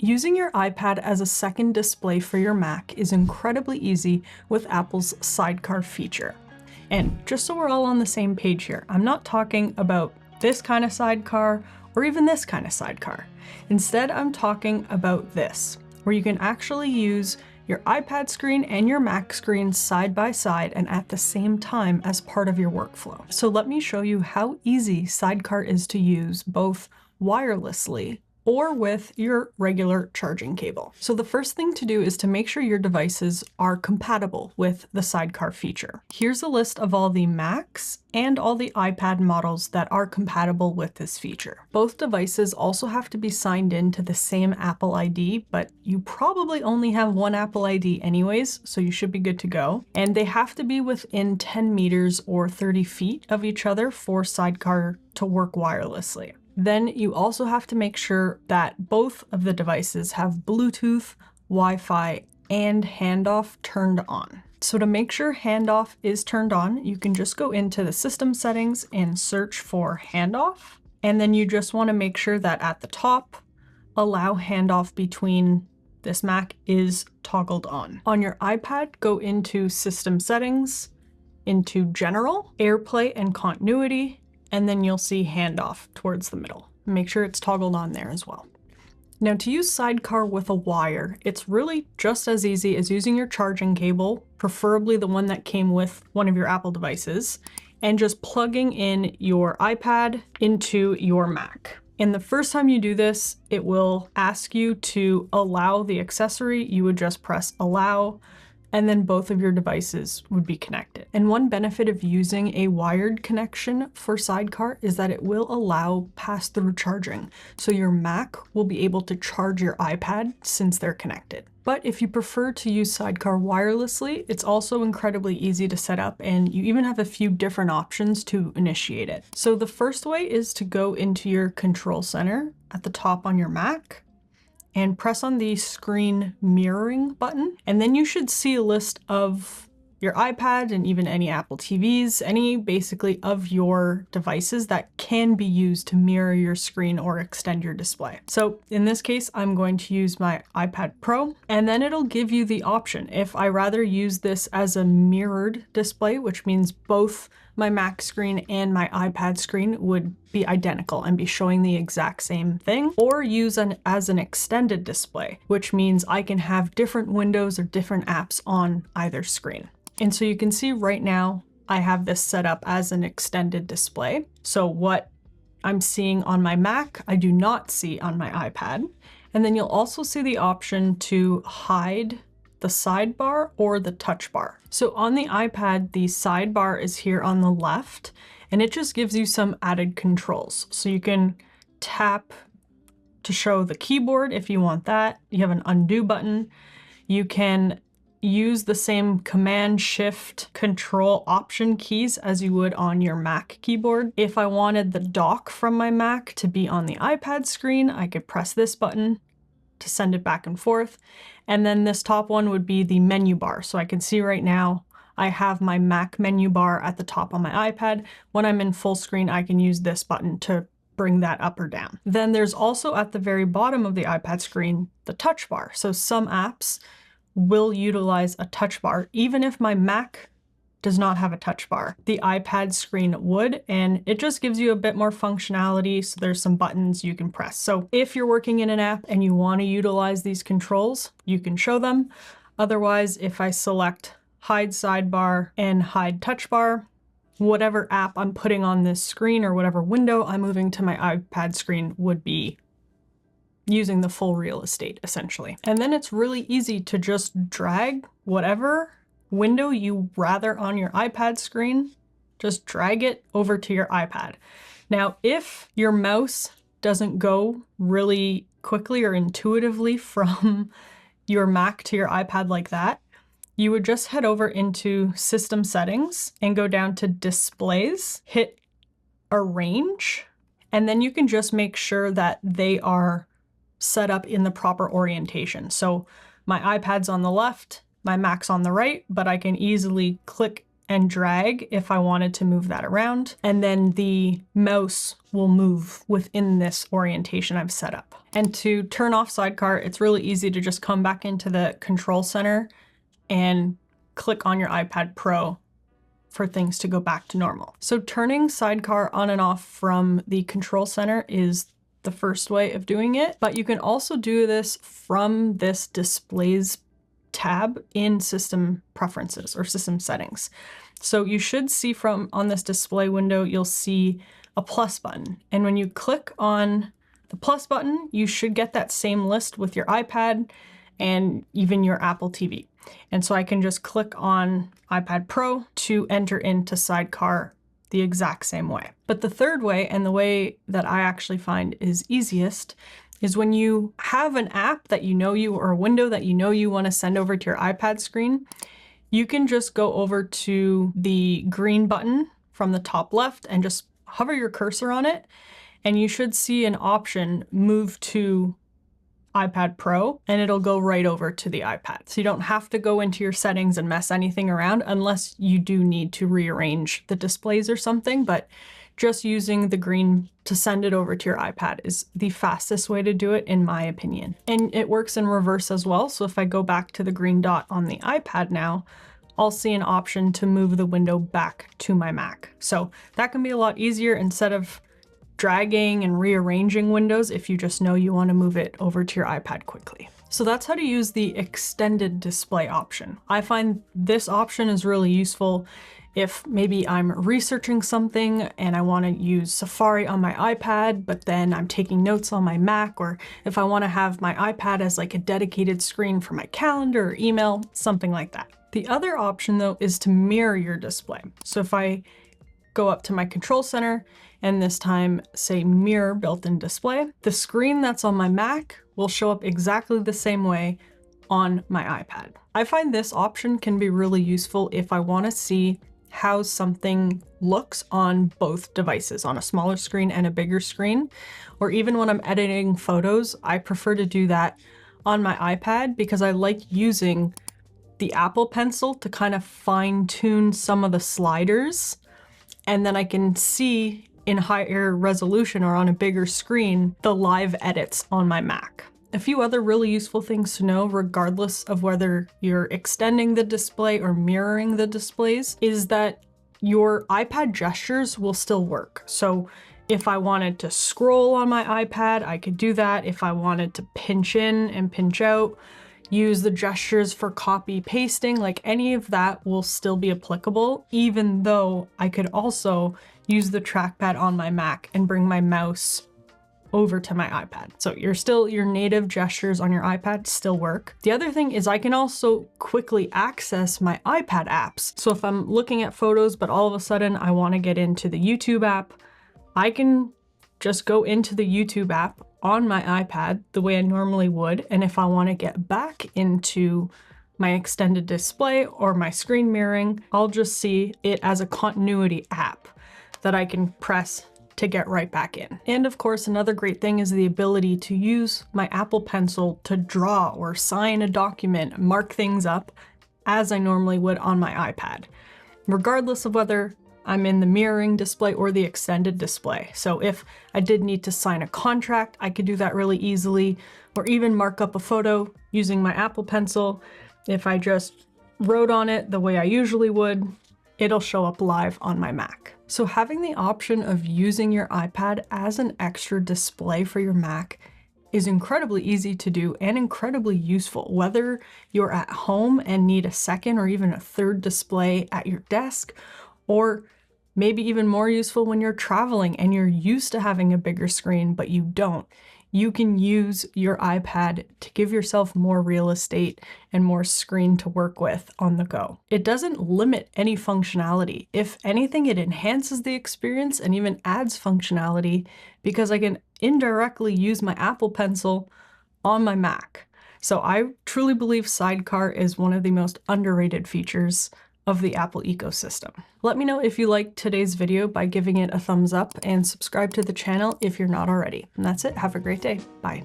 Using your iPad as a second display for your Mac is incredibly easy with Apple's Sidecar feature. And just so we're all on the same page here, I'm not talking about this kind of sidecar or even this kind of sidecar. Instead, I'm talking about this, where you can actually use your iPad screen and your Mac screen side by side and at the same time as part of your workflow. So let me show you how easy Sidecar is to use both wirelessly or with your regular charging cable. So the first thing to do is to make sure your devices are compatible with the Sidecar feature. Here's a list of all the Macs and all the iPad models that are compatible with this feature. Both devices also have to be signed in to the same Apple ID, but you probably only have one Apple ID anyways, so you should be good to go. And they have to be within 10 meters or 30 feet of each other for Sidecar to work wirelessly. Then you also have to make sure that both of the devices have Bluetooth, Wi-Fi, and handoff turned on. So to make sure handoff is turned on, you can just go into the system settings and search for handoff. And then you just want to make sure that at the top, allow handoff between this Mac is toggled on. On your iPad, go into system settings, into general, AirPlay and continuity, and then you'll see handoff towards the middle. Make sure it's toggled on there as well. Now to use Sidecar with a wire, it's really just as easy as using your charging cable, preferably the one that came with one of your Apple devices, and just plugging in your iPad into your Mac. And the first time you do this, it will ask you to allow the accessory. You would just press allow, and then both of your devices would be connected. And one benefit of using a wired connection for Sidecar is that it will allow pass-through charging. So your Mac will be able to charge your iPad since they're connected. But if you prefer to use Sidecar wirelessly, it's also incredibly easy to set up, and you even have a few different options to initiate it. So the first way is to go into your control center at the top on your Mac, and press on the screen mirroring button. And then you should see a list of your iPad and even any Apple TVs, any basically of your devices that can be used to mirror your screen or extend your display. So in this case, I'm going to use my iPad Pro, and then it'll give you the option. If I rather use this as a mirrored display, which means both my Mac screen and my iPad screen would be identical and be showing the exact same thing, or use as an extended display, which means I can have different windows or different apps on either screen. And so you can see right now, I have this set up as an extended display. So what I'm seeing on my Mac, I do not see on my iPad. And then you'll also see the option to hide the sidebar or the touch bar. So on the iPad, the sidebar is here on the left, and it just gives you some added controls. So you can tap to show the keyboard if you want that. You have an undo button. You can use the same Command, Shift, Control, Option keys as you would on your Mac keyboard. If I wanted the dock from my Mac to be on the iPad screen, I could press this button to send it back and forth. And then this top one would be the menu bar. So I can see right now, I have my Mac menu bar at the top on my iPad. When I'm in full screen, I can use this button to bring that up or down. Then there's also at the very bottom of the iPad screen, the touch bar. So some apps will utilize a touch bar, even if my Mac does not have a touch bar. The iPad screen would, and it just gives you a bit more functionality. So there's some buttons you can press. So if you're working in an app and you want to utilize these controls, you can show them. Otherwise, if I select hide sidebar and hide touch bar, whatever app I'm putting on this screen or whatever window I'm moving to my iPad screen would be using the full real estate essentially. And then it's really easy to just drag whatever window you rather on your iPad screen, just drag it over to your iPad. Now, if your mouse doesn't go really quickly or intuitively from your Mac to your iPad like that, you would just head over into System Settings and go down to Displays, hit Arrange, and then you can just make sure that they are set up in the proper orientation. So my iPad's on the left, my Mac's on the right, but I can easily click and drag if I wanted to move that around. And then the mouse will move within this orientation I've set up. And to turn off Sidecar, it's really easy to just come back into the control center and click on your iPad Pro for things to go back to normal. So turning Sidecar on and off from the control center is the first way of doing it, but you can also do this from this displays tab in system preferences or system settings. So you should see on this display window, you'll see a plus button. And when you click on the plus button, you should get that same list with your iPad and even your Apple TV. And so I can just click on iPad Pro to enter into Sidecar the exact same way. But the third way, and the way that I actually find is easiest, is when you have an app that or a window that you want to send over to your iPad screen, you can just go over to the green button from the top left and just hover your cursor on it, and you should see an option move to iPad Pro, and it'll go right over to the iPad. So you don't have to go into your settings and mess anything around unless you do need to rearrange the displays or something, but just using the green to send it over to your iPad is the fastest way to do it, in my opinion. And it works in reverse as well. So if I go back to the green dot on the iPad now, I'll see an option to move the window back to my Mac. So that can be a lot easier instead of dragging and rearranging windows if you just know you want to move it over to your iPad quickly. So that's how to use the extended display option. I find this option is really useful if maybe I'm researching something and I want to use Safari on my iPad, but then I'm taking notes on my Mac, or if I want to have my iPad as like a dedicated screen for my calendar or email, something like that. The other option though is to mirror your display. So if I go up to my control center and this time say mirror built-in display, the screen that's on my Mac will show up exactly the same way on my iPad. I find this option can be really useful if I want to see how something looks on both devices, on a smaller screen and a bigger screen, or even when I'm editing photos, I prefer to do that on my iPad because I like using the Apple Pencil to kind of fine-tune some of the sliders, and then I can see in higher resolution or on a bigger screen the live edits on my Mac. A few other really useful things to know, regardless of whether you're extending the display or mirroring the displays, is that your iPad gestures will still work. So if I wanted to scroll on my iPad, I could do that. If I wanted to pinch in and pinch out, use the gestures for copy pasting, like any of that will still be applicable, even though I could also use the trackpad on my Mac and bring my mouse over to my iPad. So your native gestures on your iPad still work. The other thing is I can also quickly access my iPad apps. So if I'm looking at photos, but all of a sudden I want to get into the YouTube app, I can just go into the YouTube app on my iPad the way I normally would. And if I want to get back into my extended display or my screen mirroring, I'll just see it as a continuity app that I can press to get right back in. And of course, another great thing is the ability to use my Apple Pencil to draw or sign a document, mark things up as I normally would on my iPad, regardless of whether I'm in the mirroring display or the extended display. So if I did need to sign a contract, I could do that really easily, or even mark up a photo using my Apple Pencil. If I just wrote on it the way I usually would, it'll show up live on my Mac. So having the option of using your iPad as an extra display for your Mac is incredibly easy to do and incredibly useful, whether you're at home and need a second or even a third display at your desk, or maybe even more useful when you're traveling and you're used to having a bigger screen, but you don't. You can use your iPad to give yourself more real estate and more screen to work with on the go. It doesn't limit any functionality. If anything, it enhances the experience and even adds functionality because I can indirectly use my Apple Pencil on my Mac. So I truly believe Sidecar is one of the most underrated features of the Apple ecosystem. Let me know if you liked today's video by giving it a thumbs up and subscribe to the channel if you're not already. And that's it. Have a great day. Bye.